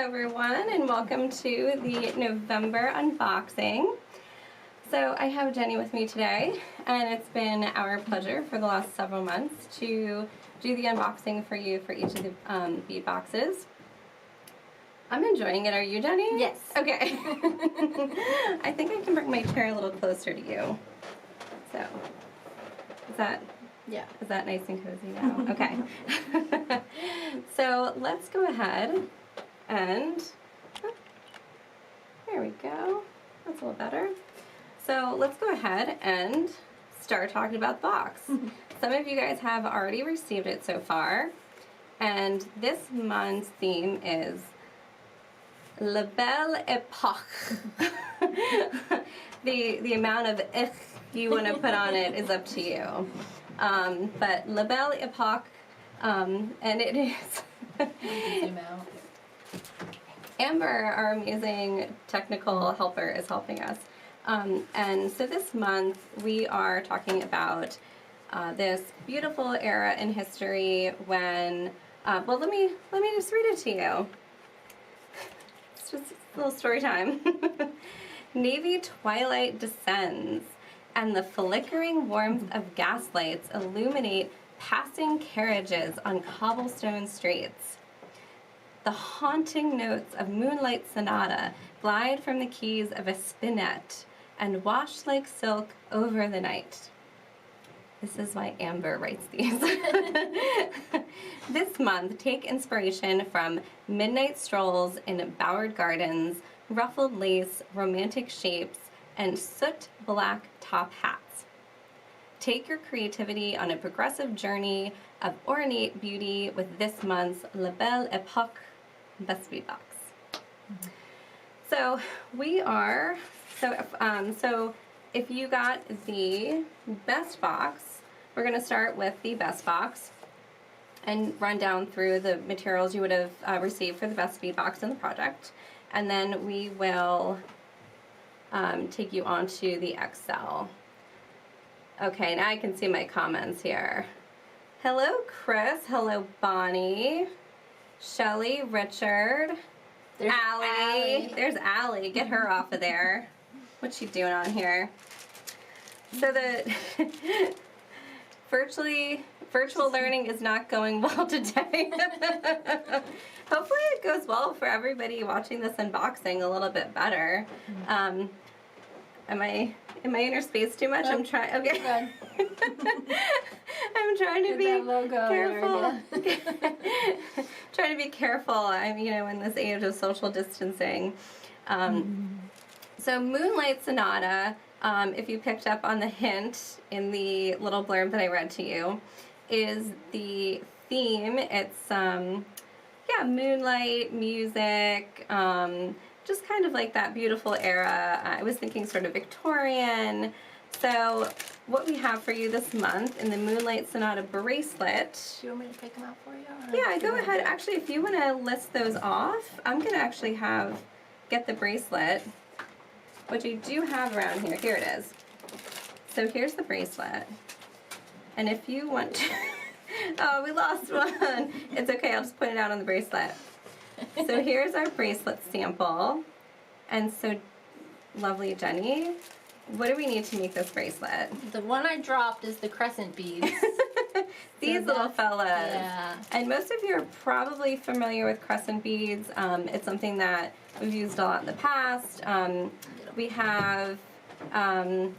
everyone, and welcome to the November unboxing. So I have Jenny with me today, and it's been our pleasure for the last several months to do the unboxing for you for each of the bead boxes. I'm enjoying it. Are you, Jenny? Yes. Okay. I think I can bring my chair a little closer to you. So, is that nice and cozy now? Okay. So let's go ahead and, there we go. That's a little better. So let's go ahead and start talking about the box. Some of you guys have already received it so far, and this month's theme is La Belle Epoque. The amount of you want to put on it is up to you. But La Belle Epoque, and it is Zoom out. Amber, our amazing technical helper, is helping us. And so this month we are talking about this beautiful era in history when, well, let me just read it to you. It's just a little story time. Navy twilight descends, and the flickering warmth of gaslights illuminate passing carriages on cobblestone streets. The haunting notes of Moonlight Sonata glide from the keys of a spinet and wash like silk over the night. This is why Amber writes these. This month, take inspiration from midnight strolls in bowered gardens, ruffled lace, romantic shapes, and soot black top hats. Take your creativity on a progressive journey of ornate beauty with this month's La Belle Epoque Best Bead Box. So we are, so if you got the best box, we're going to start with the best box and run down through the materials you would have received for the best bead box in the project. And then we will take you on to the XL. Okay, now I can see my comments here. Hello, Chris. Hello, Bonnie. Shelly, Richard. There's Allie. There's Allie. Get her off of there. What's she doing on here? So the virtual learning is not going well today. Hopefully it goes well for everybody watching this unboxing a little bit better. Am I in your space too much? Nope. I'm trying. Okay. I'm trying to be careful. Trying to be careful. I'm, in this age of social distancing. So Moonlight Sonata, if you picked up on the hint in the little blurb that I read to you, is the theme. It's moonlight, music, just kind of like that beautiful era. I was thinking sort of Victorian. So what we have for you this month in the Moonlight Sonata bracelet. Do you want me to take them out for you? Yeah, go ahead. Actually, if you want to list those off, I'm going to actually get the bracelet, which I do have around here. Here it is. So here's the bracelet. And if you want to... Oh, we lost one. It's okay. I'll just put it out on the bracelet. So here's our bracelet sample. And so, lovely Jenny, what do we need to make this bracelet? The one I dropped is the crescent beads. These little fellas. Yeah. And most of you are probably familiar with crescent beads. It's something that we've used a lot in the past. We have a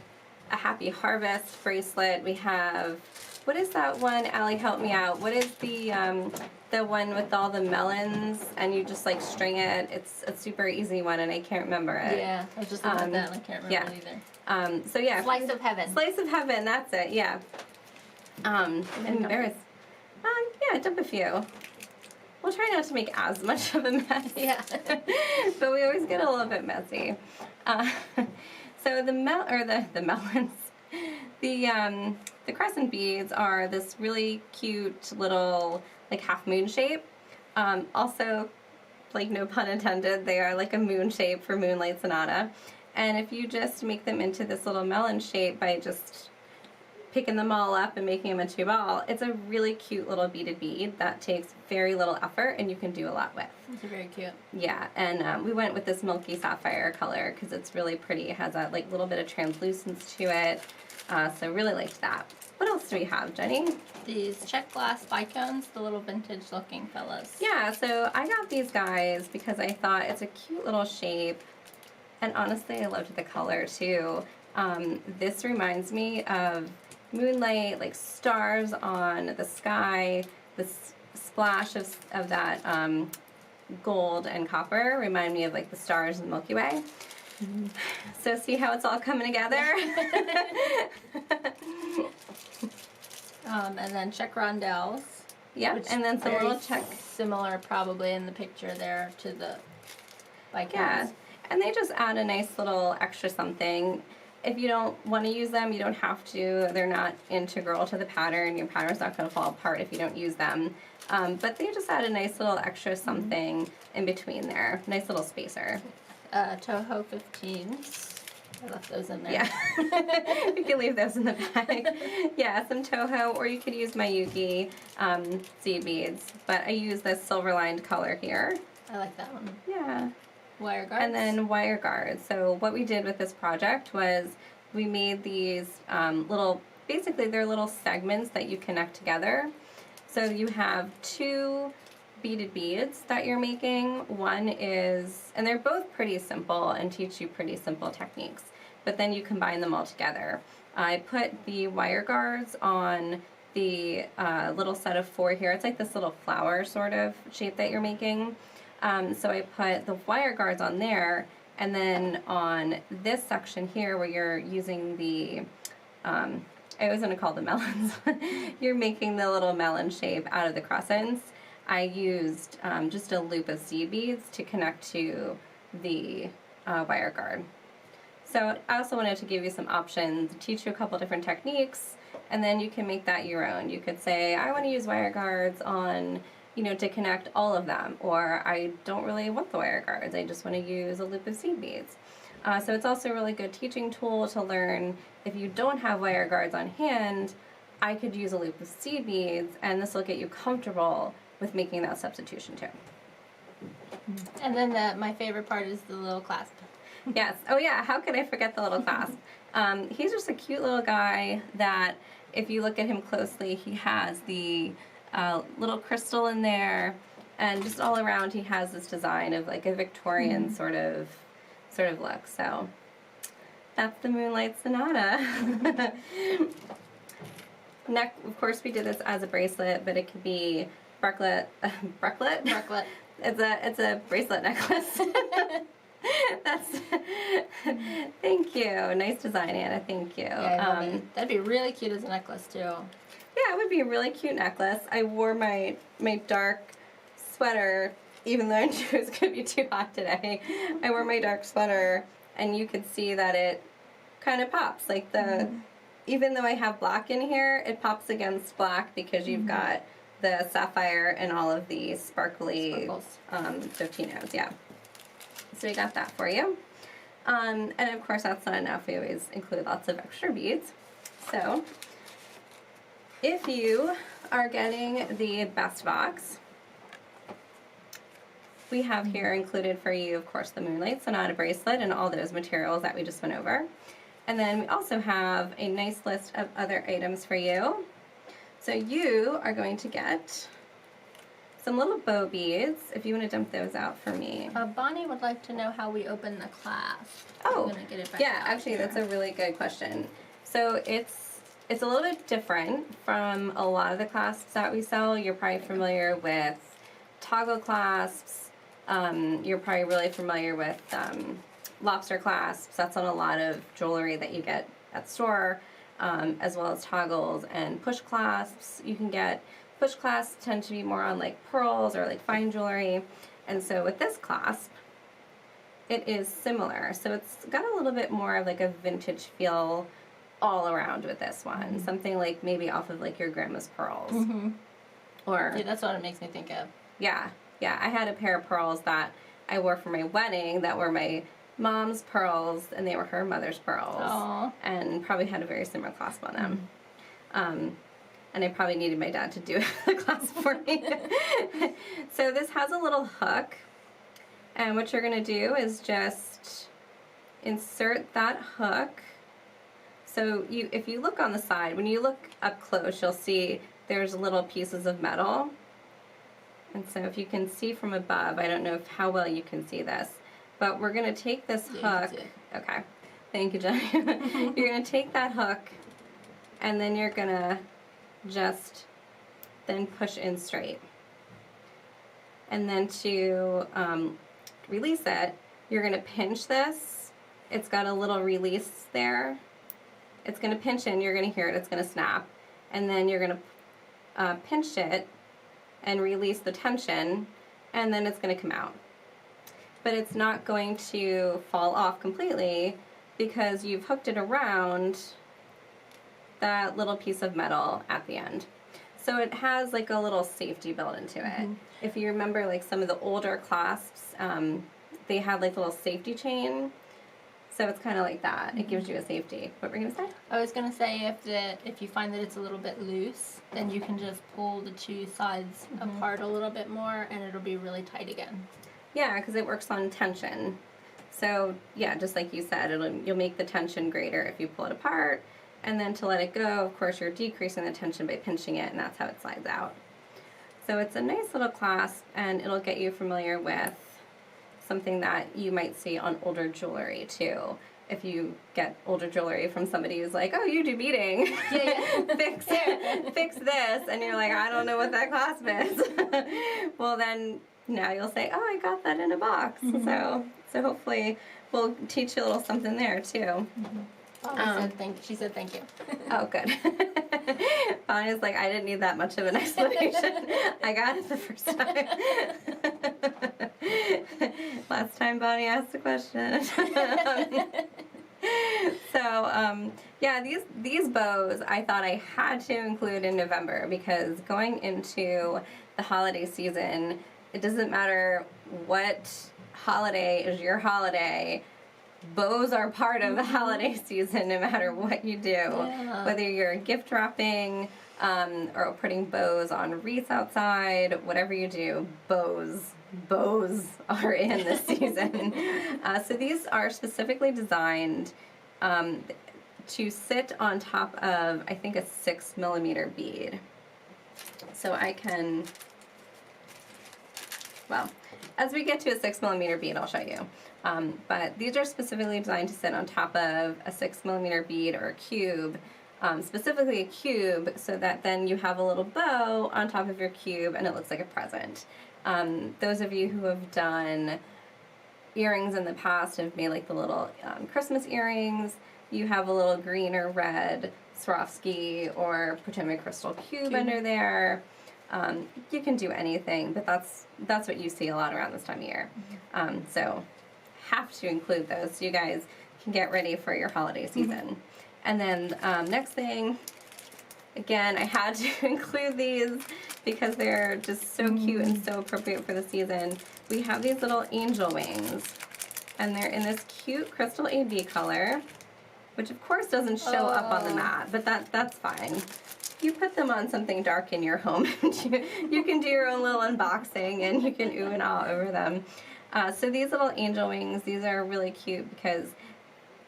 Happy Harvest bracelet. We have, what is that one? Allie, help me out. What is the one with all the melons and you just like string it? It's a super easy one and I can't remember it. Yeah, I was just looking at that and I can't remember it either. So yeah. Slice of Heaven. Slice of Heaven, that's it, yeah. And there's, dump a few. We'll try not to make as much of a mess. Yeah. But we always get a little bit messy. So the melons, the crescent beads are this really cute little like half moon shape. Also, like no pun intended, they are like a moon shape for Moonlight Sonata. And if you just make them into this little melon shape by just picking them all up and making them into a ball. It's a really cute little beaded bead that takes very little effort and you can do a lot with. It's very cute. Yeah, and we went with this milky sapphire color because it's really pretty. It has that like little bit of translucence to it, so really liked that. What else do we have, Jenny? These check glass bicones, the little vintage looking fellas. Yeah, so I got these guys because I thought it's a cute little shape, and honestly I loved the color too. This reminds me of Moonlight, like stars on the sky. This splash of that gold and copper remind me of like the stars in the Milky Way. Mm-hmm. So see how it's all coming together? And then check rondelles. Yep, and then some little check. Similar probably in the picture there to the bicones. Yeah, and they just add a nice little extra something. If you don't want to use them, you don't have to. They're not integral to the pattern. Your pattern's not going to fall apart if you don't use them. But they just add a nice little extra something in between there. Nice little spacer. Toho 15s. I left those in there. Yeah. You can leave those in the bag. Yeah, some Toho, or you could use my Yuki seed beads. But I use this silver lined color here. I like that one. Yeah. Wire guards. And then wire guards. So what we did with this project was we made these basically they're little segments that you connect together. So you have two beaded beads that you're making. One is, and they're both pretty simple and teach you pretty simple techniques, but then you combine them all together. I put the wire guards on the little set of 4 here. It's like this little flower sort of shape that you're making. So I put the wire guards on there, and then on this section here where you're using the, I always want to call them melons, you're making the little melon shape out of the crescents. I used just a loop of seed beads to connect to the wire guard. So I also wanted to give you some options, teach you a couple different techniques, and then you can make that your own. You could say, I want to use wire guards on, to connect all of them, or I don't really want the wire guards, I just want to use a loop of seed beads. So it's also a really good teaching tool to learn if you don't have wire guards on hand, I could use a loop of seed beads, and this will get you comfortable with making that substitution too. And then my favorite part is the little clasp. Yes. Oh yeah, how could I forget the little clasp? He's just a cute little guy that if you look at him closely, he has the little crystal in there, and just all around he has this design of like a Victorian sort of look. So that's the Moonlight Sonata. Neck, of course, we did this as a bracelet, but it could be bracelet. It's a bracelet necklace. That's. Thank you. Nice design, Anna. Thank you. Yeah, I love it. That'd be really cute as a necklace too. Yeah, it would be a really cute necklace. I wore my dark sweater, even though I knew it was going to be too hot today. I wore my dark sweater, and you could see that it kind of pops. Like even though I have black in here, it pops against black because you've got the sapphire and all of the sparkly 15-ohs. Yeah. So we got that for you. And of course, that's not enough. We always include lots of extra beads. So if you are getting the best box, we have here included for you, of course, the Moonlight Sonata bracelet and all those materials that we just went over. And then we also have a nice list of other items for you. So you are going to get some little bow beads, if you want to dump those out for me. Bonnie would like to know how we open the clasp. Oh, I'm gonna get it back yeah, actually that's a really good question. So it's a little bit different from a lot of the clasps that we sell. You're probably familiar with toggle clasps. You're probably really familiar with lobster clasps. That's on a lot of jewelry that you get at the store, as well as toggles and push clasps. You can get push clasps tend to be more on like pearls or like fine jewelry. And so with this clasp, it is similar. So it's got a little bit more of like a vintage feel all around with this one. Something like maybe off of like your grandma's pearls. Or yeah, that's what it makes me think of. Yeah. I had a pair of pearls that I wore for my wedding that were my mom's pearls, and they were her mother's pearls. Aww. And probably had a very similar clasp on them. And I probably needed my dad to do the class for me. So this has a little hook, and what you're going to do is just insert that hook. So if you look on the side, when you look up close, you'll see there's little pieces of metal. And so if you can see from above, I don't know how well you can see this, but we're going to take this hook. Okay, thank you, Jenny. You're going to take that hook, and then you're going to just then push in straight. And then to release it, you're going to pinch this. It's got a little release there. It's going to pinch in, you're going to hear it, it's going to snap. And then you're going to pinch it and release the tension, and then it's going to come out. But it's not going to fall off completely because you've hooked it around that little piece of metal at the end. So it has like a little safety built into it. If you remember like some of the older clasps, they had like a little safety chain. So it's kind of like that. It gives you a safety. What were you going to say? I was going to say if you find that it's a little bit loose, then you can just pull the two sides apart a little bit more and it'll be really tight again. Yeah, because it works on tension. So yeah, just like you said, you'll make the tension greater if you pull it apart. And then to let it go, of course, you're decreasing the tension by pinching it, and that's how it slides out. So it's a nice little clasp, and it'll get you familiar with something that you might see on older jewelry too. If you get older jewelry from somebody who's like, oh, you do beading, fix this, and you're like, I don't know what that clasp is. Well, then now you'll say, oh, I got that in a box. So hopefully we'll teach you a little something there too. She said thank you. Oh, good. Bonnie's like, I didn't need that much of an explanation. I got it the first time. Last time Bonnie asked a question. Yeah, these bows I thought I had to include in November because going into the holiday season, it doesn't matter what holiday is your holiday. Bows are part of the holiday season no matter what you do. Yeah. Whether you're gift wrapping or putting bows on wreaths outside, whatever you do, bows are in this season. So these are specifically designed to sit on top of, I think, a 6mm bead. So I can, well, as we get to a 6mm bead, I'll show you. But these are specifically designed to sit on top of a 6mm bead or a cube, specifically a cube, so that then you have a little bow on top of your cube and it looks like a present. Those of you who have done earrings in the past have made like the little Christmas earrings. You have a little green or red Swarovski or Potomac crystal cube under there. You can do anything, but that's what you see a lot around this time of year. So have to include those so you guys can get ready for your holiday season. And then next thing, again, I had to include these because they're just so cute and so appropriate for the season. We have these little angel wings, and they're in this cute crystal AB color, which of course doesn't show up on the mat, but that's fine. You put them on something dark in your home, and you can do your own little unboxing, and you can ooh and ah over them. So these little angel wings, these are really cute because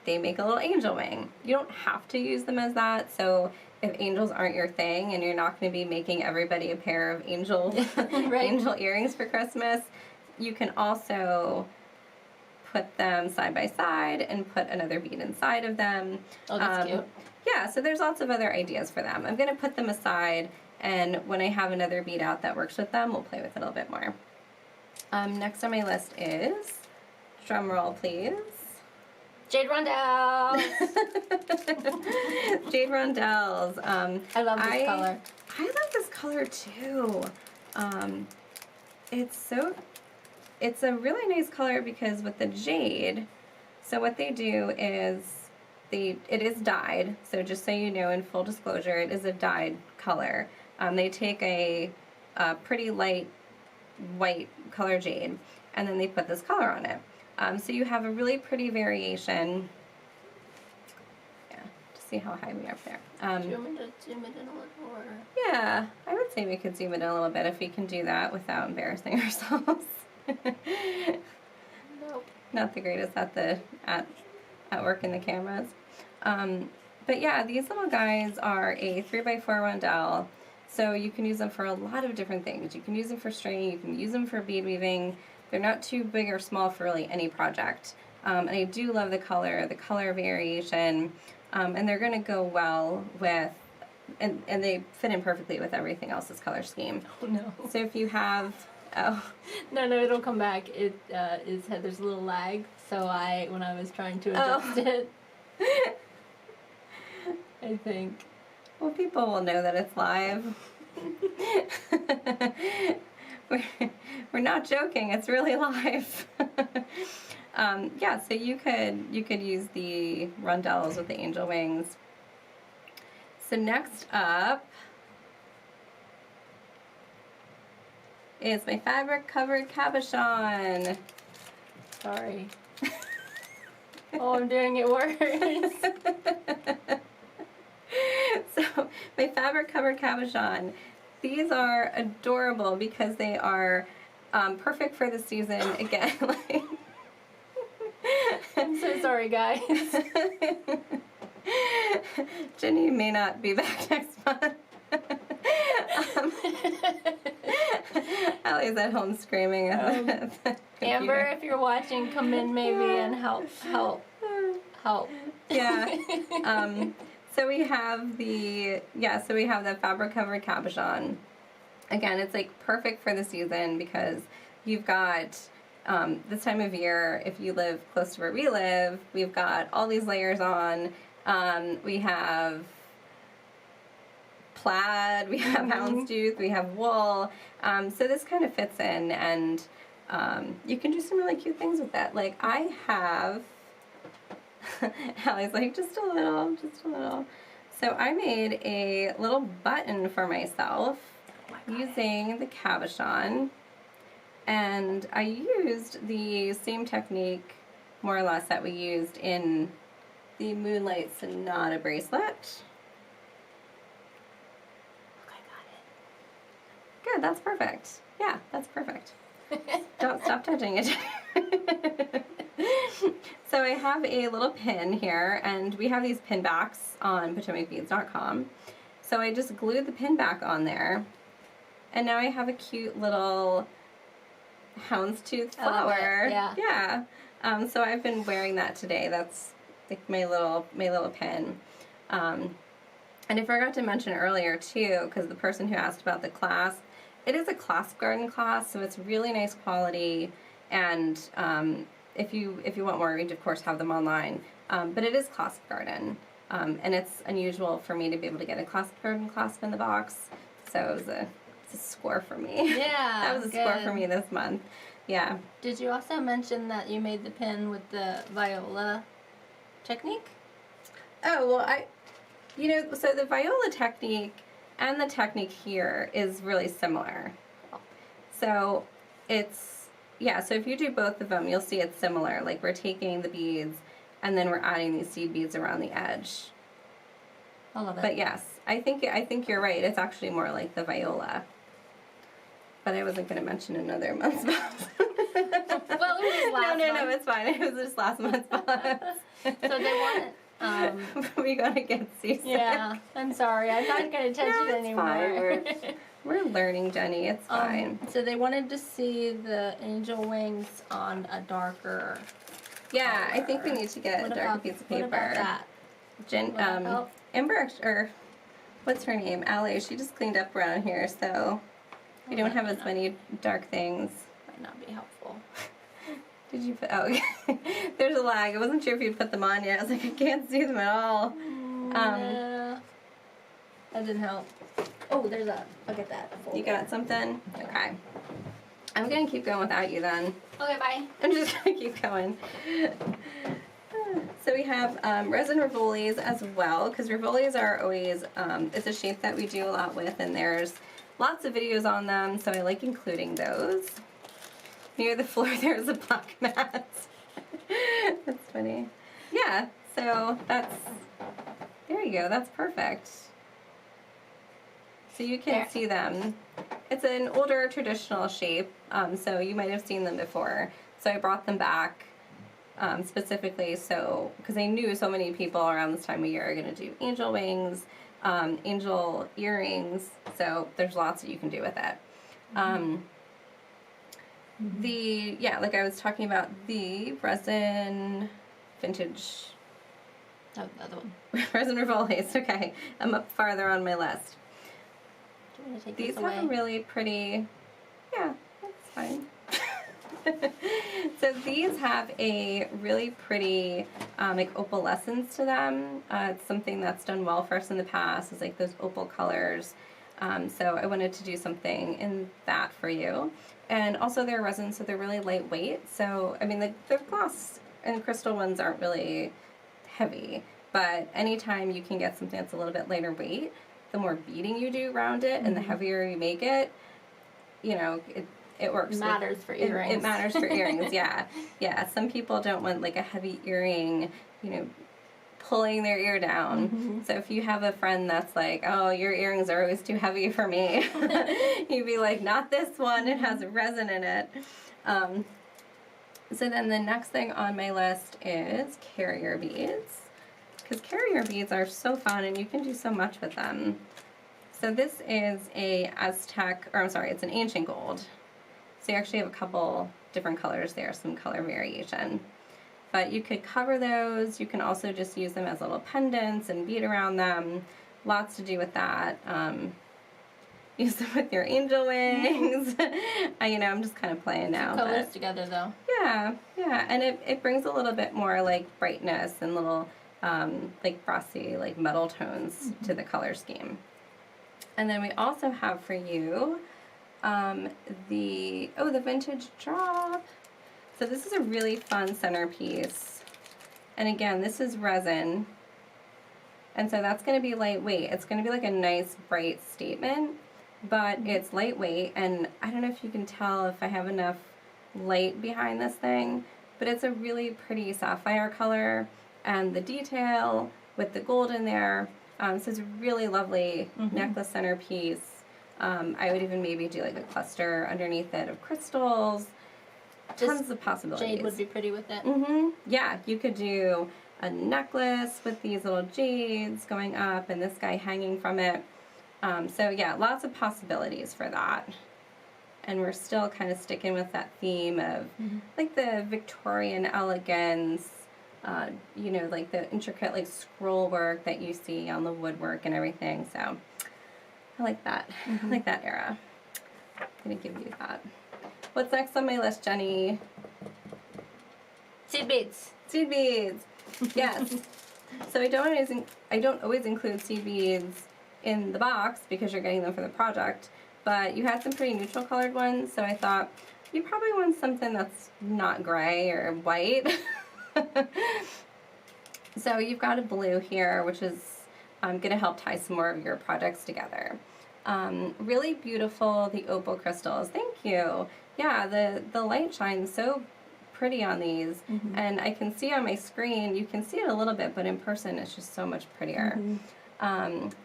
they make a little angel wing. You don't have to use them as that, so if angels aren't your thing and you're not going to be making everybody a pair of angel angel earrings for Christmas, you can also put them side by side and put another bead inside of them. Oh, that's cute. Yeah, so there's lots of other ideas for them. I'm going to put them aside, and when I have another bead out that works with them, we'll play with it a little bit more. Next on my list is, drum roll please, Jade Rondelles. Jade Rondelles. I love this color. I love this color too. It's a really nice color because with the jade, so what they do is it is dyed. So just so you know, in full disclosure, it is a dyed color. They take a pretty light white color jade and then they put this color on it. So you have a really pretty variation. Yeah, just see how high we are up there. Do you want me to zoom it in a little more? Yeah, I would say we could zoom it in a little bit if we can do that without embarrassing ourselves. Nope. Not the greatest at work in the cameras. But yeah, these little guys are a 3x4 rondelle, so you can use them for a lot of different things. You can use them for stringing, you can use them for bead weaving. They're not too big or small for really any project. And I do love the color variation, and they're going to go well with, and they fit in perfectly with everything else's color scheme. Oh no. So if you have, No, it'll come back. It there's a little lag, so when I was trying to adjust it, I think. Well, people will know that it's live. We're not joking. It's really live. Yeah, so you could use the rondelles with the angel wings. So next up is my fabric covered cabochon. Sorry. Oh, I'm doing it worse. So my fabric covered cabochon. These are adorable because they are perfect for the season. Again, like I'm so sorry, guys. Jenni may not be back next month. Allie's at home screaming at the computer. Amber, if you're watching, come in maybe and help. Yeah. So we have the fabric covered cabochon. Again, it's like perfect for the season because you've got this time of year, if you live close to where we live, we've got all these layers on. We have plaid, we have houndstooth, we have wool. So this kind of fits in, and you can do some really cute things with that. Like I have, Allie's like, just a little. So I made a little button for myself using the cabochon, and I used the same technique, more or less, that we used in the Moonlight Sonata bracelet. Look, I got it. Good, that's perfect. Yeah, that's perfect. Don't stop touching it. So I have a little pin here, and we have these pin backs on PotomacBeads.com. So I just glued the pin back on there, and now I have a cute little houndstooth flower. Yeah. So I've been wearing that today. That's like my little pin. And I forgot to mention earlier too, because the person who asked about the clasp, it is a clasp garden clasp, so it's really nice quality. And if you want more, we of course have them online. But it is clasp garden, and it's unusual for me to be able to get a clasp garden clasp in the box. So it's a score for me. Yeah, that was a score for me this month. Yeah. Did you also mention that you made the pin with the viola technique? Oh, well, so the viola technique and the technique here is really similar. So so if you do both of them, you'll see it's similar. Like we're taking the beads and then we're adding these seed beads around the edge. I love it. But yes, I think you're right. It's actually more like the viola. But I wasn't going to mention another month's box. Well, it was just last month. No, it's fine. It was just last month's box. So they want we gotta get seasick. Yeah, I'm sorry. I'm not going to touch it anymore. Fine. We're learning, Jenni. It's fine. So they wanted to see the angel wings on a darker Yeah, color. I think we need to get a darker piece of paper. What about that? Amber, or what's her name? Allie, she just cleaned up around here, so we don't have as many dark things. Might not be helpful. Did you put, there's a lag. I wasn't sure if you'd put them on yet. I was like, I can't see them at all. Yeah. That didn't help. Oh, I'll get that. You got something? Okay. I'm going to keep going without you then. Okay, bye. I'm just going to keep going. So we have resin rivolis as well, because rivolis are always, it's a shape that we do a lot with, and there's lots of videos on them, so I like including those. Near the floor there's a black mat. That's funny. Yeah, so there you go. That's perfect. So you can see them. It's an older traditional shape, so you might have seen them before. So I brought them back specifically because I knew so many people around this time of year are going to do angel wings, angel earrings, so there's lots that you can do with it. Like I was talking about, the resin vintage... Oh, the other one. resin Rivoli's, okay. I'm up farther on my list. Do you want to take These this away? have a really pretty... Yeah, that's fine. So these have a really pretty like opalescence to them. It's something that's done well for us in the past, is like those opal colors. So I wanted to do something in that for you. And also they're resin, so they're really lightweight. So, I mean, the glass and crystal ones aren't really heavy, but anytime you can get something that's a little bit lighter weight, the more beading you do around it and the heavier you make it, you know, it works. It matters for earrings. It matters for earrings, yeah. Yeah, some people don't want like a heavy earring, you know, pulling their ear down. So if you have a friend that's like, oh, your earrings are always too heavy for me, you'd be like, not this one, it has resin in it. So then the next thing on my list is carrier beads, because carrier beads are so fun and you can do so much with them. So this is it's an ancient gold. So you actually have a couple different colors there, some color variation. But you could cover those. You can also just use them as little pendants and bead around them. Lots to do with that. Use them with your angel wings. I'm just kind of playing now. Colors together though. Yeah, and it brings a little bit more like brightness and little like brassy, like metal tones to the color scheme. And then we also have for you the vintage drop. So this is a really fun centerpiece. And again, this is resin. And so that's going to be lightweight. It's going to be like a nice bright statement, but it's lightweight. And I don't know if you can tell if I have enough light behind this thing, but it's a really pretty sapphire color, and the detail with the gold in there. So it's a really lovely necklace centerpiece. I would even maybe do like a cluster underneath it of crystals. Tons of possibilities. Jade would be pretty with it. Yeah, you could do a necklace with these little jades going up and this guy hanging from it. So yeah, lots of possibilities for that. And we're still kind of sticking with that theme of like the Victorian elegance, like the intricate like scroll work that you see on the woodwork and everything. So I like that. I like that era. I'm gonna give you that. What's next on my list, Jenny? Seed beads. Seed beads. Yes. So I don't always include seed beads in the box because you're getting them for the project, but you had some pretty neutral colored ones, so I thought you probably want something that's not gray or white. So you've got a blue here, which is going to help tie some more of your projects together. Really beautiful, the opal crystals. Thank you. Yeah, the light shines so pretty on these, and I can see on my screen, you can see it a little bit, but in person it's just so much prettier.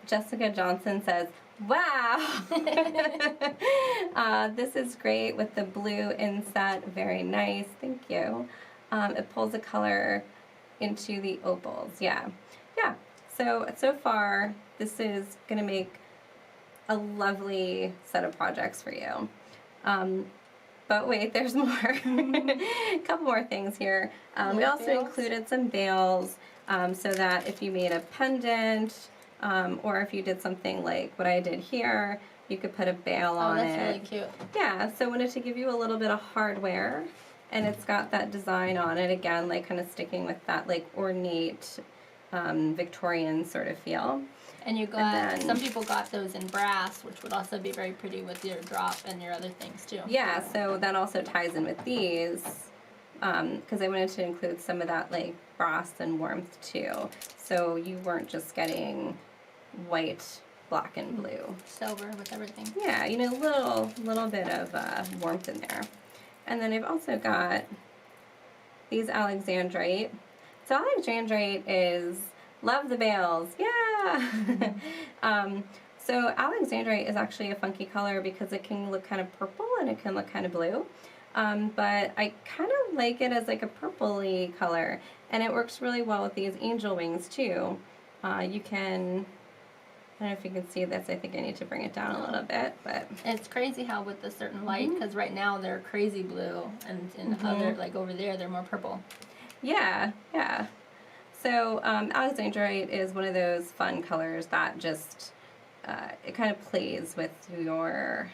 Jessica Johnson says, wow! This is great with the blue inset, very nice, thank you. It pulls the color into the opals, yeah. So far, this is going to make a lovely set of projects for you. But wait, there's more. A couple more things here. We also included some bails so that if you made a pendant or if you did something like what I did here, you could put a bail on it. Oh, that's really cute. Yeah, so I wanted to give you a little bit of hardware, and it's got that design on it, again, like kind of sticking with that like ornate Victorian sort of feel. And you got, some people got those in brass, which would also be very pretty with your drop and your other things too. Yeah, so that also ties in with these, because I wanted to include some of that like brass and warmth too. So you weren't just getting white, black, and blue. Silver with everything. Yeah, little bit of warmth in there. And then I've also got these Alexandrite. So Alexandrite is, love the bails, yay! Yeah. So Alexandrite is actually a funky color because it can look kind of purple and it can look kind of blue. But I kind of like it as like a purpley color, and it works really well with these angel wings too. You can, I don't know if you can see this, I think I need to bring it down a little bit, but. It's crazy how with the certain light, because right now they're crazy blue, and in other, like over there, they're more purple. Yeah, yeah. So Alexandrite is one of those fun colors that just, it kind of plays with your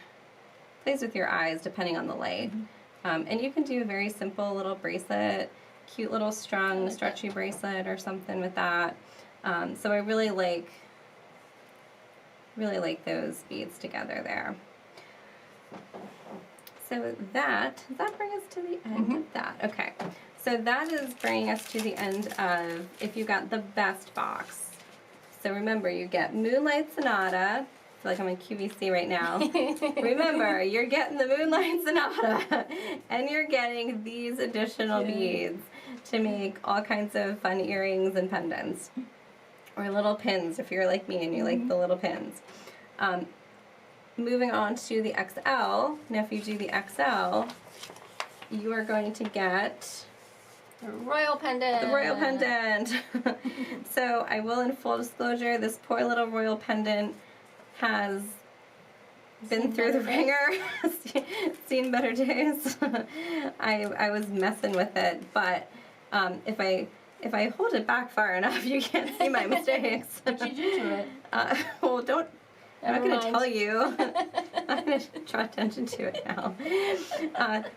eyes depending on the light. And you can do a very simple little bracelet, cute little strung, stretchy bracelet or something with that. So I really like those beads together there. So that, does that bring us to the end of that? Okay. So that is bringing us to the end of if you got the best box. So remember, you get Moonlight Sonata. I feel like I'm in QVC right now. Remember, you're getting the Moonlight Sonata, and you're getting these additional beads to make all kinds of fun earrings and pendants. Or little pins if you're like me and you like the little pins. Moving on to the XL. Now if you do the XL, you are going to get The royal pendant. the royal pendant. So I will, in full disclosure, this poor little royal pendant has been through the ringer, seen better days. I was messing with it, but if I hold it back far enough, you can't see my mistakes. What'd you do to it? Well, don't. I'm not going to Never tell you. I'm going to draw attention to it now.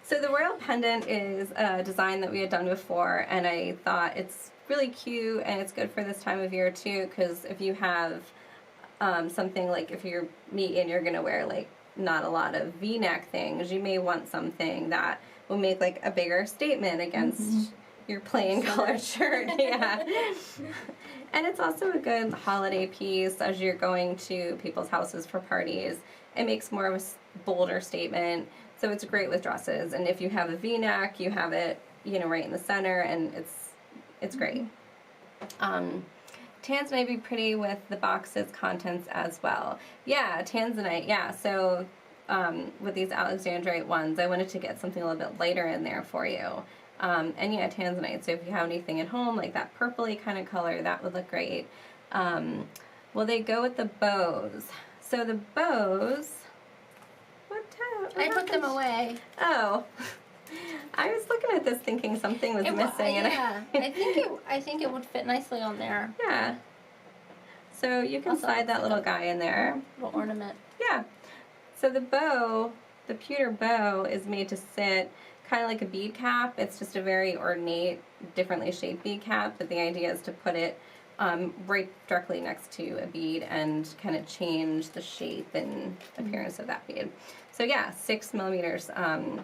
So the royal pendant is a design that we had done before, and I thought it's really cute and it's good for this time of year too, because if you have something like if you're me and you're going to wear like not a lot of V-neck things, you may want something that will make like a bigger statement against your plain colored shirt. Yeah. And it's also a good holiday piece as you're going to people's houses for parties. It makes more of a bolder statement, so it's great with dresses. And if you have a V-neck, you have it, you know, right in the center, and it's great. Tanzanite would be pretty with the box's contents as well. Yeah, Tanzanite. Yeah, so with these Alexandrite ones, I wanted to get something a little bit lighter in there for you. And yeah, Tanzanite. So if you have anything at home, like that purpley kind of color, that would look great. Well, they go with the bows. So the bows, what I put them away. Oh, I was looking at this thinking something was missing. Yeah, I think it would fit nicely on there. Yeah. So you can slide that little guy in there. Little ornament. Yeah. So the bow, the pewter bow, is made to sit kind of like a bead cap. It's just a very ornate, differently shaped bead cap, but the idea is to put it right directly next to a bead and kind of change the shape and appearance of that bead. So yeah, 6 millimeters.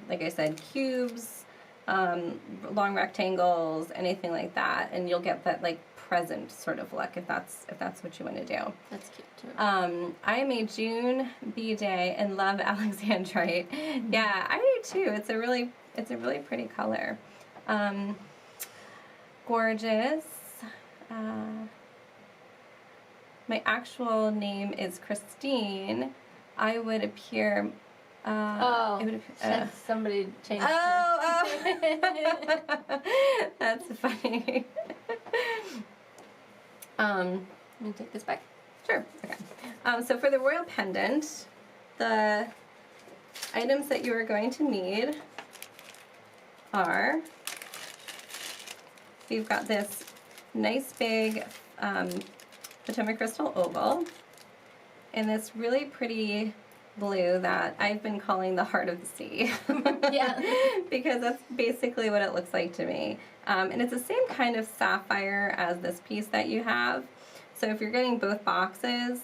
Like I said, cubes, long rectangles, anything like that, and you'll get that like present sort of look if that's what you want to do. That's cute too. I am a June B-Day and love Alexandrite. Yeah, I do too. It's a really pretty color. Gorgeous. My actual name is Christine. I would appear. It would appear, somebody changed. Oh. That's funny. Let me take this back. Sure. Okay. So for the royal pendant, the items that you are going to need are, you've got this nice big Potomac crystal oval and this really pretty blue that I've been calling the heart of the sea. Yeah. Because that's basically what it looks like to me. And it's the same kind of sapphire as this piece that you have. So if you're getting both boxes,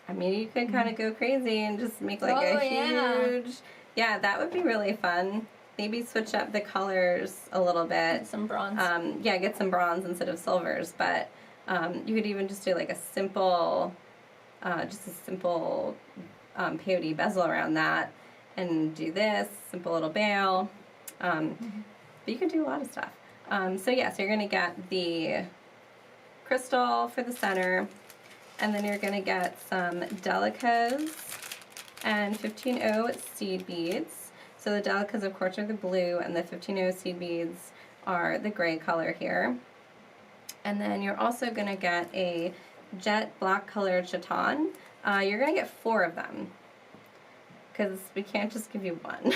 I mean, you could kind of go crazy and just make like a huge... Yeah, that would be really fun. Maybe switch up the colors a little bit. Get some bronze. Yeah, get some bronze instead of silvers. But you could even just do like a simple, peyote bezel around that and do this, simple little bail. But you could do a lot of stuff. So yeah, so you're going to get the crystal for the center. And then you're going to get some Delicas and 15-0 seed beads. So the Delicas, of course, are the blue, and the 15-0 seed beads are the gray color here. And then you're also going to get a jet black colored chaton. You're going to get 4 of them, because we can't just give you one.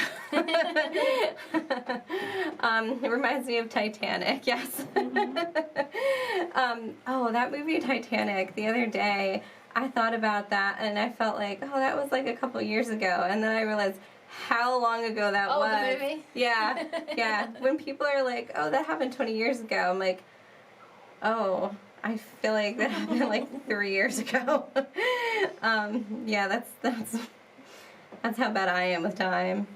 It reminds me of Titanic, yes. Oh, that movie Titanic, the other day, I thought about that, and I felt like, oh, that was like a couple years ago, and then I realized how long ago that was. Oh, the movie? Yeah, yeah. When people are like, oh, that happened 20 years ago, I'm like, oh, I feel like that happened like 3 years ago. Yeah, that's how bad I am with time.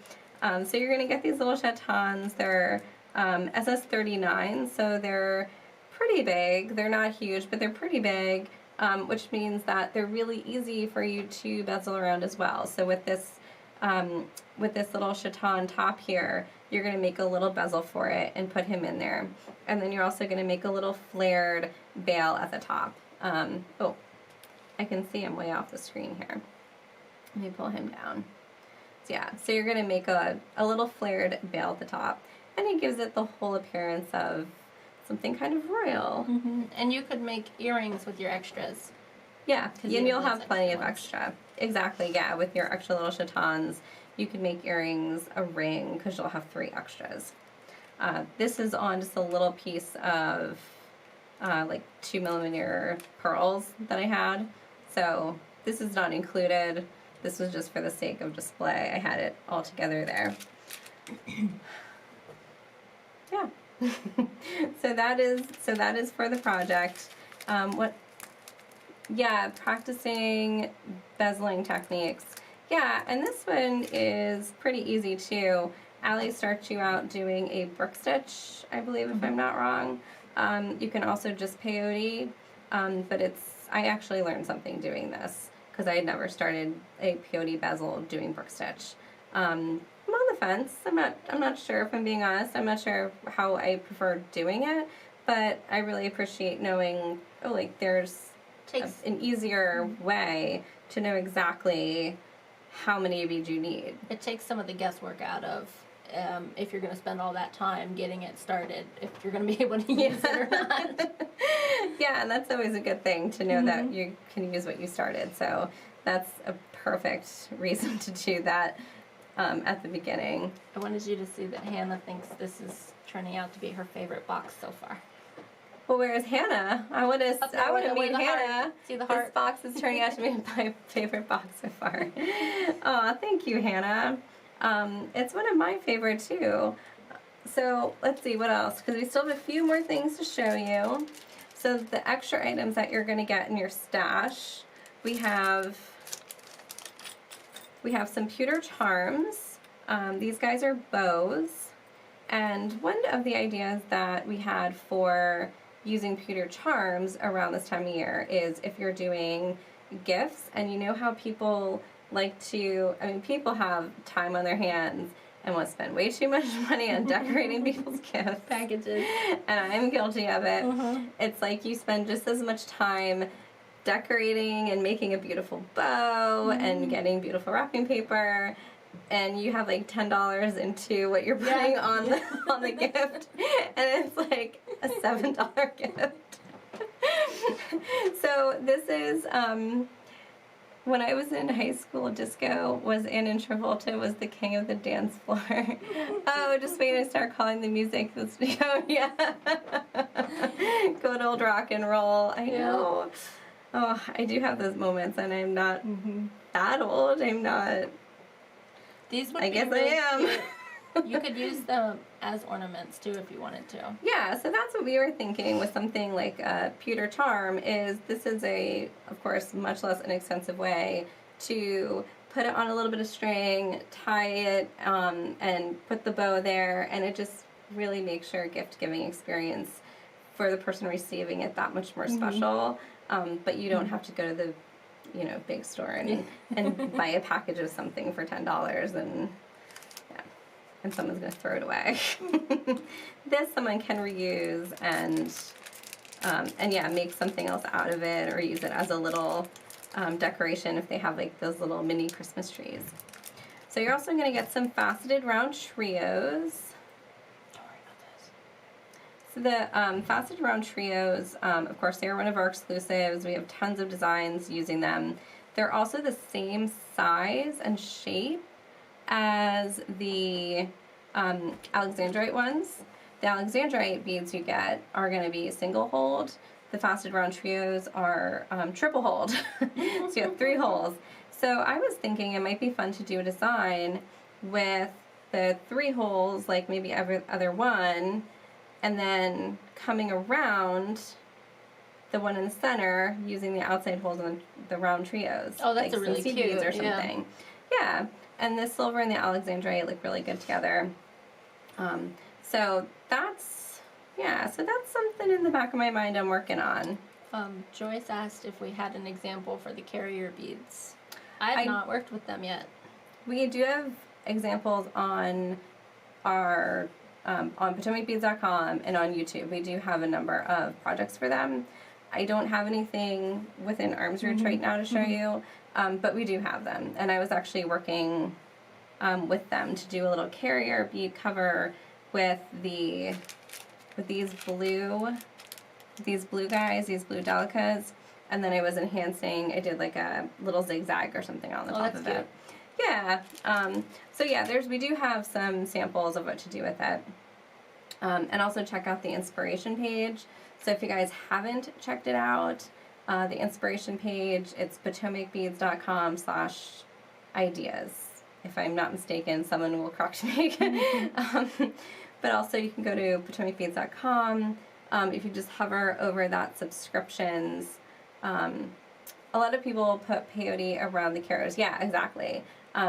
So you're going to get these little chatons. They're SS39, so they're pretty big. They're not huge, but they're pretty big, which means that they're really easy for you to bezel around as well. So with this little chaton top here, you're going to make a little bezel for it and put him in there. And then you're also going to make a little flared bail at the top. Oh, I can see him way off the screen here. Let me pull him down. So yeah, so you're going to make a little flared bail at the top, and it gives it the whole appearance of something kind of royal. Mm-hmm. And you could make earrings with your extras. Yeah, and you'll have plenty of ones. extra. Exactly, yeah, with your extra little chatons, you can make earrings, a ring, because you'll have 3 extras. This is on just a little piece of like 2mm pearls that I had, so this is not included. This was just for the sake of display. I had it all together there. Yeah. So that is for the project. Yeah, practicing bezeling techniques. Yeah, and this one is pretty easy too. Allie starts you out doing a brook stitch, I believe, if I'm not wrong. You can also just peyote, but I actually learned something doing this, because I had never started a peyote bezel doing brook stitch. I'm on the fence. I'm not sure, if I'm being honest. I'm not sure how I prefer doing it, but I really appreciate knowing, oh, like there's an easier way to know exactly how many beads you need. It takes some of the guesswork out of if you're going to spend all that time getting it started, if you're going to be able to use it or not. Yeah, and that's always a good thing to know that you can use what you started. So that's a perfect reason to do that at the beginning. I wanted you to see that Hannah thinks this is turning out to be her favorite box so far. Well, where's Hannah? I want to meet Hannah. See the heart? This box is turning out to be my favorite box so far. Oh, thank you, Hannah. It's one of my favorite too. So let's see what else, because we still have a few more things to show you. So the extra items that you're going to get in your stash, we have some pewter charms. These guys are bows, and one of the ideas that we had for using pewter charms around this time of year is if you're doing gifts, and you know how people like to, people have time on their hands and want to spend way too much money on decorating people's gifts. Packages. And I'm guilty of it. It's like you spend just as much time decorating and making a beautiful bow and getting beautiful wrapping paper, and you have like $10 into what you're putting on the gift, and it's like a $7 gift. So this is when I was in high school, disco was in, and Travolta was the king of the dance floor. Oh, just wait until I start calling the music. Oh, yeah. Good old rock and roll. I know. Oh, I do have those moments, and I'm not that old. I'm not. These would I be guess really I am. cute. You could use them as ornaments too if you wanted to. Yeah, so that's what we were thinking with something like a pewter charm. This is a, of course, much less inexpensive way to put it on a little bit of string, tie it, and put the bow there, and it just really makes your gift-giving experience for the person receiving it that much more special. But you don't have to go to the, big store and buy a package of something for $10 and someone's going to throw it away. This someone can reuse and And yeah, make something else out of it or use it as a little decoration if they have like those little mini Christmas trees. So you're also going to get some faceted round trios. Don't worry about this. So the faceted round trios, of course, they're one of our exclusives. We have tons of designs using them. They're also the same size and shape as the Alexandrite ones. The Alexandrite beads you get are going to be single hold. The faceted round trios are triple hold. So you have 3 holes. So I was thinking it might be fun to do a design with the 3 holes, like maybe every other one, and then coming around the one in the center using the outside holes and the round trios. Oh, that's like a really some cute beads or something. Yeah, and the silver and the Alexandrite look really good together. So that's something in the back of my mind I'm working on. Joyce asked if we had an example for the carrier beads. I have not worked with them yet. We do have examples on our on PotomacBeads.com and on YouTube. We do have a number of projects for them. I don't have anything within arm's reach right now to show you, but we do have them. And I was actually working with them to do a little carrier bead cover with these blue guys, these blue delicas, and then I was enhancing. I did like a little zigzag or something on the top of it. Yeah. So yeah, we do have some samples of what to do with it. And also check out the inspiration page. So if you guys haven't checked it out, the inspiration page, it's potomacbeads.com/ideas. If I'm not mistaken, someone will correct me. But also you can go to potomacbeads.com. If you just hover over that subscriptions, a lot of people put peyote around the carrots. Yeah, exactly.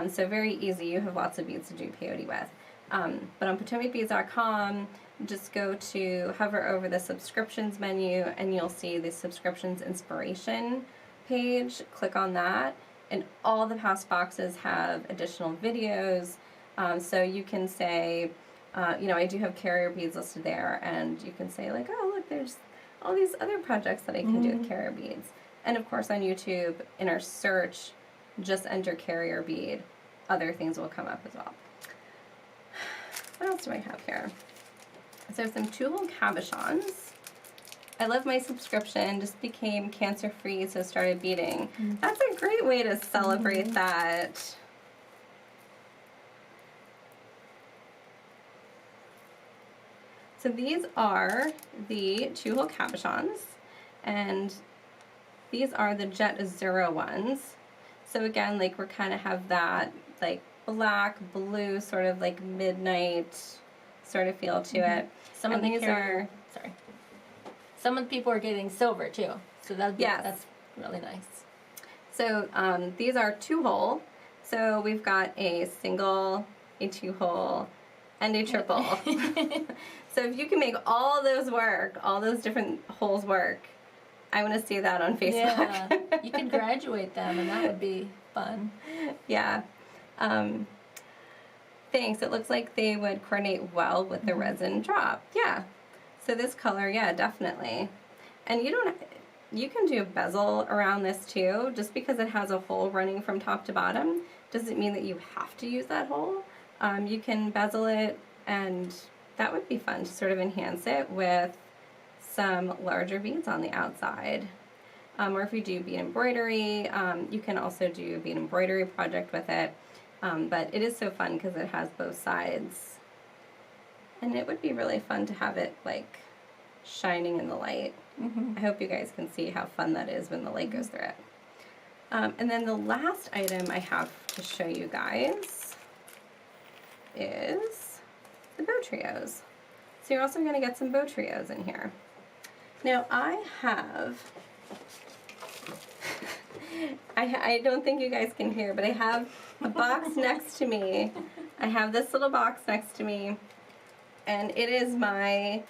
So very easy. You have lots of beads to do peyote with. But on potomacbeads.com, just go to hover over the subscriptions menu and you'll see the subscriptions inspiration page. Click on that, and all the past boxes have additional videos. So you can say, I do have carrier beads listed there, and you can say like, oh look, there's all these other projects that I can do with carrier beads. And of course on YouTube, in our search, just enter carrier bead. Other things will come up as well. What else do I have here? So I have some two-hole cabochons. I love my subscription, just became cancer-free, so started beading. That's a great way to celebrate that. So these are the two-hole cabochons, and these are the Jet Azura ones. So again, like we're kind of have that like black, blue, sort of like midnight sort of feel to it. Some of the people are getting silver too, so that's really nice. So these are 2-hole. So we've got a single, a 2-hole, and a triple. So if you can make all those work, all those different holes work, I want to see that on Facebook. Yeah, you can graduate them, and that would be fun. Yeah. Thanks. It looks like they would coordinate well with the resin drop. Yeah. So this color, yeah, definitely. And you can do a bezel around this too. Just because it has a hole running from top to bottom doesn't mean that you have to use that hole. You can bezel it, and that would be fun to sort of enhance it with some larger beads on the outside. Or if you do bead embroidery, you can also do a bead embroidery project with it. But it is so fun because it has both sides. And it would be really fun to have it like shining in the light. I hope you guys can see how fun that is when the light goes through it. And then the last item I have to show you guys is the bow trios. So you're also going to get some bow trios in here. Now I have, I don't think you guys can hear, but I have a box next to me. I have this little box next to me, and it is my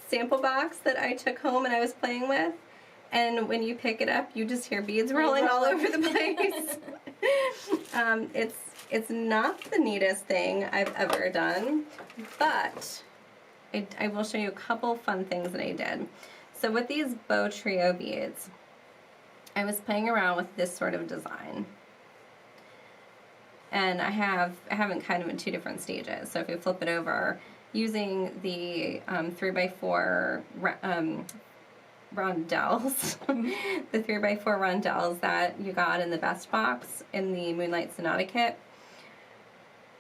sample box that I took home and I was playing with. And when you pick it up, you just hear beads rolling all over the place. It's not the neatest thing I've ever done, but I will show you a couple fun things that I did. So with these bow trio beads, I was playing around with this sort of design. And I have it kind of in two different stages. So if you flip it over, using the 3x4 rondelles, the 3x4 rondelles that you got in the Best Box in the Moonlight Sonata kit,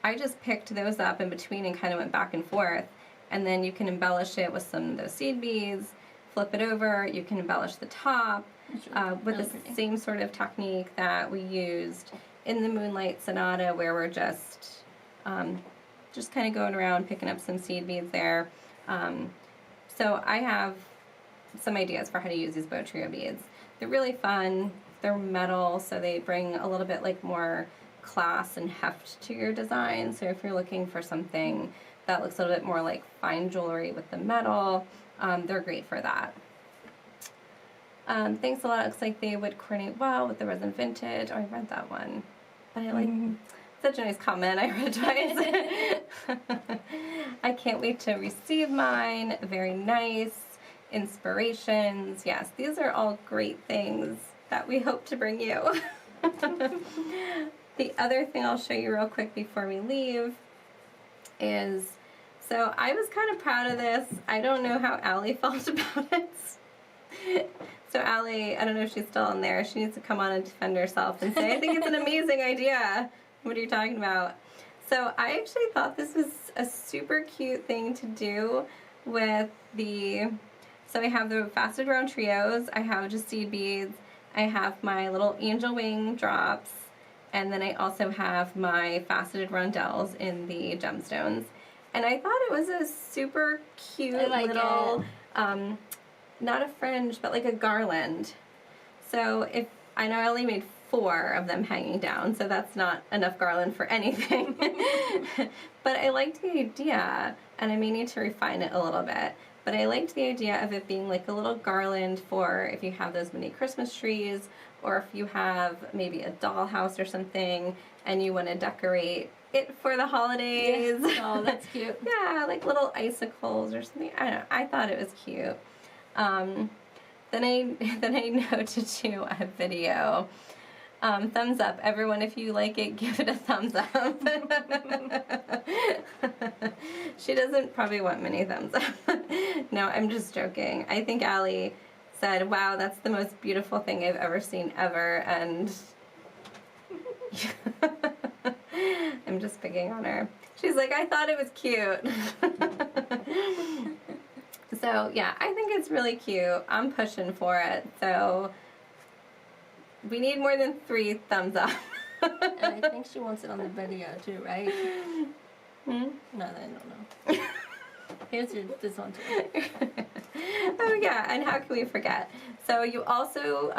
I just picked those up in between and kind of went back and forth. And then you can embellish it with some of those seed beads, flip it over, you can embellish the top with the same sort of technique that we used in the Moonlight Sonata, where we're just kind of going around picking up some seed beads there. So I have some ideas for how to use these bow trio beads. They're really fun. They're metal, so they bring a little bit like more class and heft to your design. So if you're looking for something that looks a little bit more like fine jewelry with the metal, they're great for that. Thanks a lot. Looks like they would coordinate well with the resin vintage. Oh, I read that one. But I like such a nice comment. I read it twice. I can't wait to receive mine. Very nice. Inspirations. Yes, these are all great things that we hope to bring you. The other thing I'll show you real quick before we leave is, so I was kind of proud of this. I don't know how Allie felt about it. So Allie, I don't know if she's still on there. She needs to come on and defend herself and say, I think it's an amazing idea. What are you talking about? So I actually thought this was a super cute thing to do with the, so I have the faceted round trios, I have just seed beads, I have my little angel wing drops, and then I also have my faceted rondelles in the gemstones. And I thought it was a super cute little, not a fringe, but like a garland. So if, I know I only made 4 of them hanging down, so that's not enough garland for anything. But I liked the idea, and I may need to refine it a little bit, but I liked the idea of it being like a little garland for if you have those mini Christmas trees, or if you have maybe a dollhouse or something, and you want to decorate it for the holidays. Yeah. Oh, that's cute. Yeah, like little icicles or something. I don't know. I thought it was cute. Then I know to do a video. Thumbs up, everyone. If you like it, give it a thumbs up. She doesn't probably want many thumbs up. No, I'm just joking. I think Allie said, wow, that's the most beautiful thing I've ever seen ever, and I'm just picking on her. She's like, I thought it was cute. So yeah, I think it's really cute. I'm pushing for it. So we need more than 3 thumbs up. And I think she wants it on the video too, right? No, I don't know. Here's this one too. Oh yeah, and how can we forget? So you also,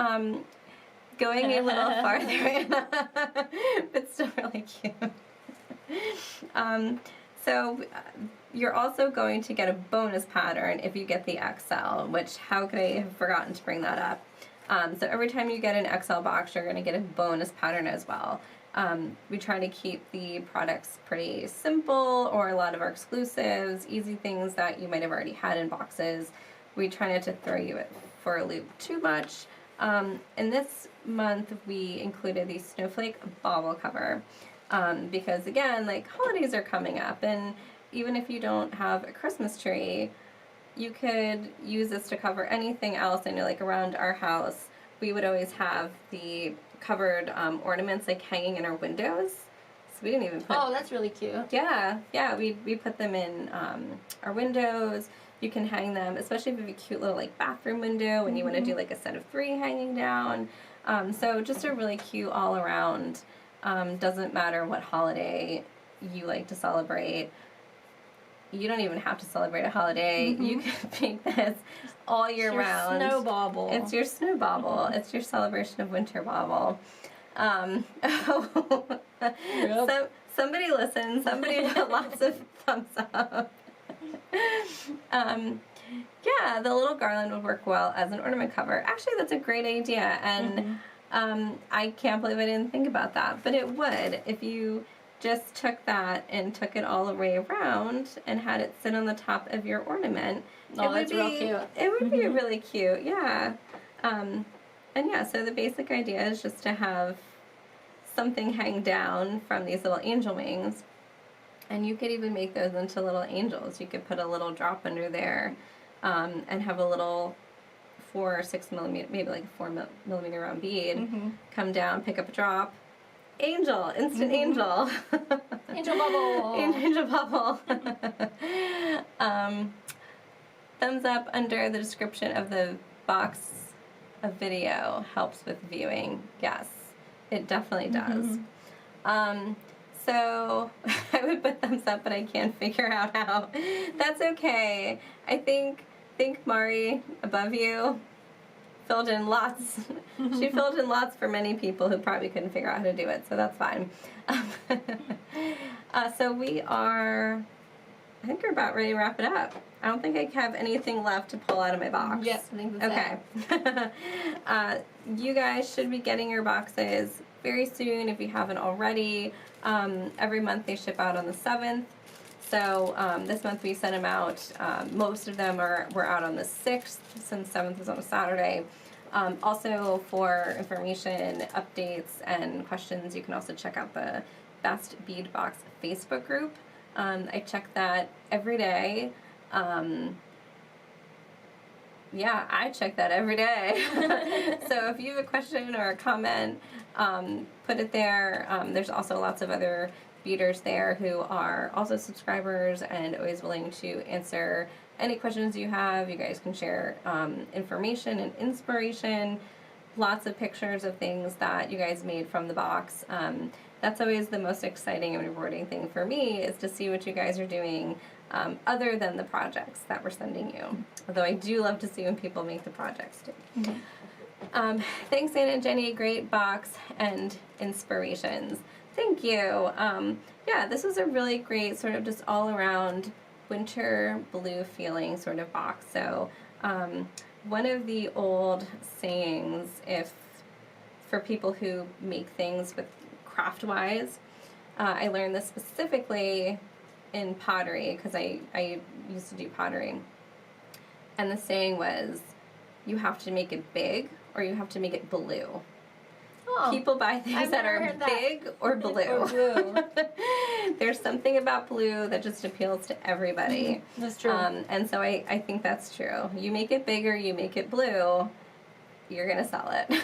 going a little farther, but still really cute. So you're also going to get a bonus pattern if you get the XL, which how could I have forgotten to bring that up? So every time you get an XL box, you're going to get a bonus pattern as well. We try to keep the products pretty simple, or a lot of our exclusives, easy things that you might have already had in boxes. We try not to throw you for a loop too much. And this month we included the Snowflake Bobble cover. Because again, like holidays are coming up, and even if you don't have a Christmas tree, you could use this to cover anything else. I know like around our house, we would always have the covered ornaments like hanging in our windows. So we didn't even put... Oh, that's really cute. Yeah, we put them in our windows. You can hang them, especially if you have a cute little like bathroom window and you want to do like a set of 3 hanging down. So just a really cute all around. Doesn't matter what holiday you like to celebrate. You don't even have to celebrate a holiday. You can make this all year round. Snow bobble. It's your snow bobble. It's your celebration of winter bobble. Somebody listen. Somebody put lots of thumbs up. Yeah, the little garland would work well as an ornament cover. Actually, that's a great idea, and I can't believe I didn't think about that. But it would if you just took that and took it all the way around and had it sit on the top of your ornament, Oh, that's real cute. It would be really cute, yeah. And yeah, so the basic idea is just to have something hang down from these little angel wings. And you could even make those into little angels. You could put a little drop under there and have a little 4 or 6 millimeter, maybe like a 4 millimeter round bead, come down, pick up a drop. Angel, instant angel. Angel bubble. Angel bubble. Thumbs up under the description of the box of video helps with viewing. Yes, it definitely does. So I would put thumbs up, but I can't figure out how. That's okay. I think Mari above you filled in lots. She filled in lots for many people who probably couldn't figure out how to do it, so that's fine. So we are, I think we're about ready to wrap it up. I don't think I have anything left to pull out of my box. Yes, I think that's okay. You guys should be getting your boxes very soon if you haven't already. Every month they ship out on the 7th. So this month we sent them out. Most of them were out on the 6th, since 7th was on a Saturday. Also, for information, updates, and questions, you can also check out the Best Bead Box Facebook group. I check that every day. Yeah, I check that every day. So if you have a question or a comment, put it there. There's also lots of other beaders there who are also subscribers and always willing to answer any questions you have. You guys can share information and inspiration, lots of pictures of things that you guys made from the box. That's always the most exciting and rewarding thing for me, is to see what you guys are doing other than the projects that we're sending you. Although I do love to see when people make the projects too. Thanks, Anna and Jenni. Great box and inspirations. Thank you. Yeah, this was a really great sort of just all around winter blue feeling sort of box. So one of the old sayings, if for people who make things with craft-wise, I learned this specifically in pottery, because I used to do pottery. And the saying was, you have to make it big or you have to make it blue. Oh, people buy things that are big or blue. There's something about blue that just appeals to everybody. That's true. And so I think that's true. You make it big or you make it blue, you're going to sell it.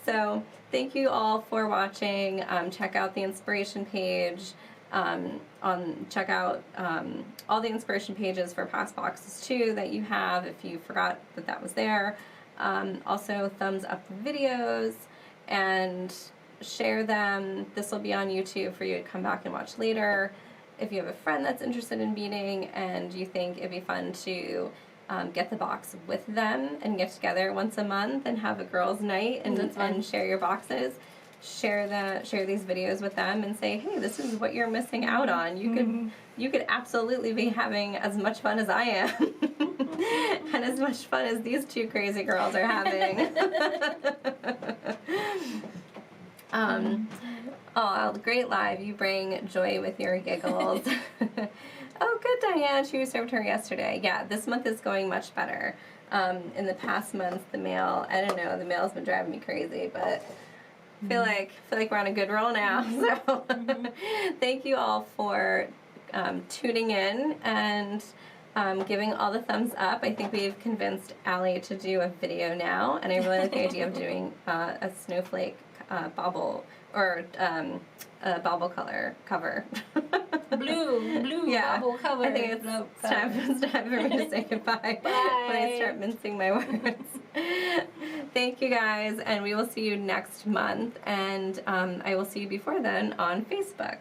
So thank you all for watching. Check out the inspiration page. Check out all the inspiration pages for past boxes too that you have if you forgot that was there. Also, thumbs up the videos and share them. This will be on YouTube for you to come back and watch later. If you have a friend that's interested in beading and you think it'd be fun to get the box with them and get together once a month and have a girls' night and share your boxes, share these videos with them and say, hey, this is what you're missing out on. You could absolutely be having as much fun as I am. And as much fun as these two crazy girls are having. Oh, great live. You bring joy with your giggles. Oh, good, Diane. She served her yesterday. Yeah, this month is going much better. In the past months, the mail, I don't know, the mail's been driving me crazy, but I feel like we're on a good roll now. So thank you all for tuning in and giving all the thumbs up. I think we've convinced Allie to do a video now, and I really like the idea of doing a snowflake bobble or a bobble color cover. Blue yeah. bobble cover. I think it's time for me to say goodbye. Bye. When I start mincing my words. Thank you guys, and we will see you next month, and I will see you before then on Facebook.